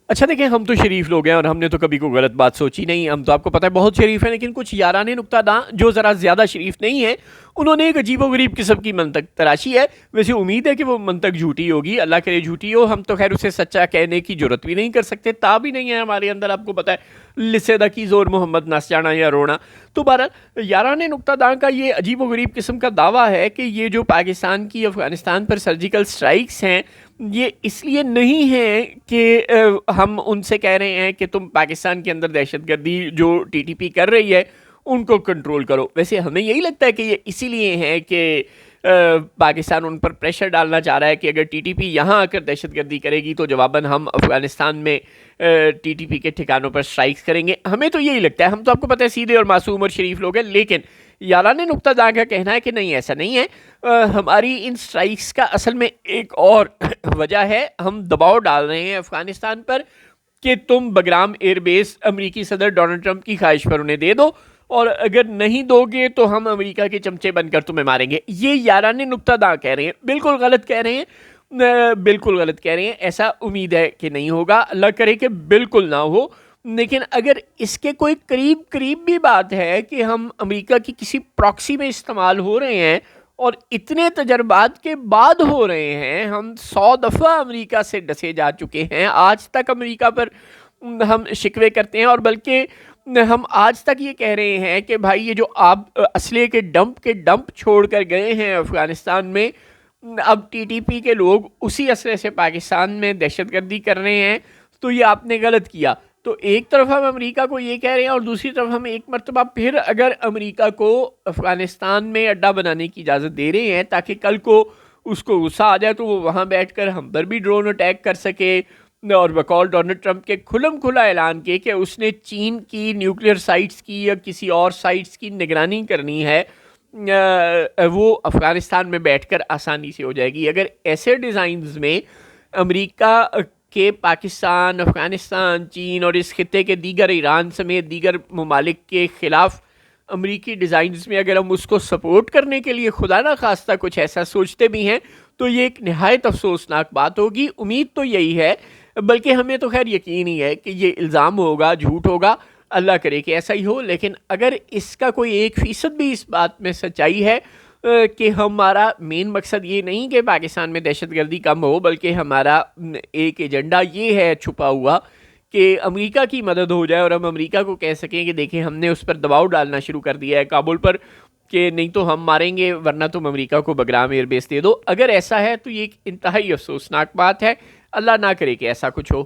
اچھا دیکھیں، ہم تو شریف لوگ ہیں اور ہم نے تو کبھی کوئی غلط بات سوچی نہیں. ہم تو آپ کو پتہ ہے بہت شریف ہیں، لیکن کچھ یارانے نکتہ داں جو ذرا زیادہ شریف نہیں ہیں، انہوں نے ایک عجیب و غریب قسم کی منطق تراشی ہے. ویسے امید ہے کہ وہ منطق جھوٹی ہوگی، اللہ کرے جھوٹی ہو. ہم تو خیر اسے سچا کہنے کی جرت بھی نہیں کر سکتے، تا بھی نہیں ہے ہمارے اندر. آپ کو پتہ ہے لسے دا کی زور محمد نس جانا یا رونا. تو بہرحال یارانے نکتہ داں کا یہ عجیب و غریب قسم کا دعویٰ ہے کہ یہ جو پاکستان کی افغانستان پر سرجیکل سٹرائکس ہیں، یہ اس لیے نہیں ہیں کہ ہم ان سے کہہ رہے ہیں کہ تم پاکستان کے اندر دہشت گردی جو ٹی ٹی پی کر رہی ہے ان کو کنٹرول کرو. ویسے ہمیں یہی لگتا ہے کہ یہ اسی لیے ہیں کہ پاکستان ان پر پریشر ڈالنا چاہ رہا ہے کہ اگر ٹی ٹی پی یہاں آ کر دہشت گردی کرے گی تو جواباً ہم افغانستان میں ٹی ٹی پی کے ٹھکانوں پر سٹرائکس کریں گے. ہمیں تو یہی لگتا ہے. ہم تو آپ کو پتہ ہے سیدھے اور معصوم اور شریف لوگ ہیں، لیکن یارانے نکتہ داں کا کہنا ہے کہ نہیں، ایسا نہیں ہے. ہماری ان سٹرائکس کا اصل میں ایک اور وجہ ہے. ہم دباؤ ڈال رہے ہیں افغانستان پر کہ تم بگرام ایئر بیس امریکی صدر ڈونلڈ ٹرمپ کی خواہش پر انہیں دے دو، اور اگر نہیں دو گے تو ہم امریکہ کے چمچے بن کر تمہیں ماریں گے. یہ یارانے نکتہ داں کہہ رہے ہیں، بالکل غلط کہہ رہے ہیں، بالکل غلط کہہ رہے ہیں. ایسا امید ہے کہ نہیں ہوگا، اللہ کرے کہ بالکل نہ ہو. لیکن اگر اس کے کوئی قریب بھی بات ہے کہ ہم امریکہ کی کسی پراکسی میں استعمال ہو رہے ہیں اور اتنے تجربات کے بعد ہو رہے ہیں، ہم 100 دفعہ امریکہ سے ڈسے جا چکے ہیں، آج تک امریکہ پر ہم شکوے کرتے ہیں، اور بلکہ ہم آج تک یہ کہہ رہے ہیں کہ بھائی یہ جو آپ اسلحے کے ڈمپ چھوڑ کر گئے ہیں افغانستان میں، اب ٹی ٹی پی کے لوگ اسی اسلحے سے پاکستان میں دہشت گردی کر رہے ہیں، تو یہ آپ نے غلط کیا. تو ایک طرف ہم امریکہ کو یہ کہہ رہے ہیں اور دوسری طرف ہم ایک مرتبہ پھر اگر امریکہ کو افغانستان میں اڈا بنانے کی اجازت دے رہے ہیں تاکہ کل کو اس کو غصہ آ جائے تو وہ وہاں بیٹھ کر ہم پر بھی ڈرون اٹیک کر سکے، اور بقول ڈونلڈ ٹرمپ کے کھلم کھلا اعلان کے کہ اس نے چین کی نیوکلیئر سائٹس کی یا کسی اور سائٹس کی نگرانی کرنی ہے، وہ افغانستان میں بیٹھ کر آسانی سے ہو جائے گی. اگر ایسے ڈیزائنز میں امریکہ کہ پاکستان، افغانستان، چین اور اس خطے کے دیگر ایران سمیت دیگر ممالک کے خلاف امریکی ڈیزائنز میں اگر ہم اس کو سپورٹ کرنے کے لیے خدا نہ خواستہ کچھ ایسا سوچتے بھی ہیں تو یہ ایک نہایت افسوسناک بات ہوگی. امید تو یہی ہے، بلکہ ہمیں تو خیر یقین ہی ہے کہ یہ الزام ہوگا، جھوٹ ہوگا، اللہ کرے کہ ایسا ہی ہو. لیکن اگر اس کا کوئی 1% بھی اس بات میں سچائی ہے کہ ہمارا مین مقصد یہ نہیں کہ پاکستان میں دہشت گردی کم ہو، بلکہ ہمارا ایک ایجنڈا یہ ہے چھپا ہوا کہ امریکہ کی مدد ہو جائے اور ہم امریکہ کو کہہ سکیں کہ دیکھیں ہم نے اس پر دباؤ ڈالنا شروع کر دیا ہے کابل پر کہ نہیں تو ہم ماریں گے ورنہ تم امریکہ کو بگرام ایئر بیس دے دو. اگر ایسا ہے تو یہ ایک انتہائی افسوسناک بات ہے. اللہ نہ کرے کہ ایسا کچھ ہو.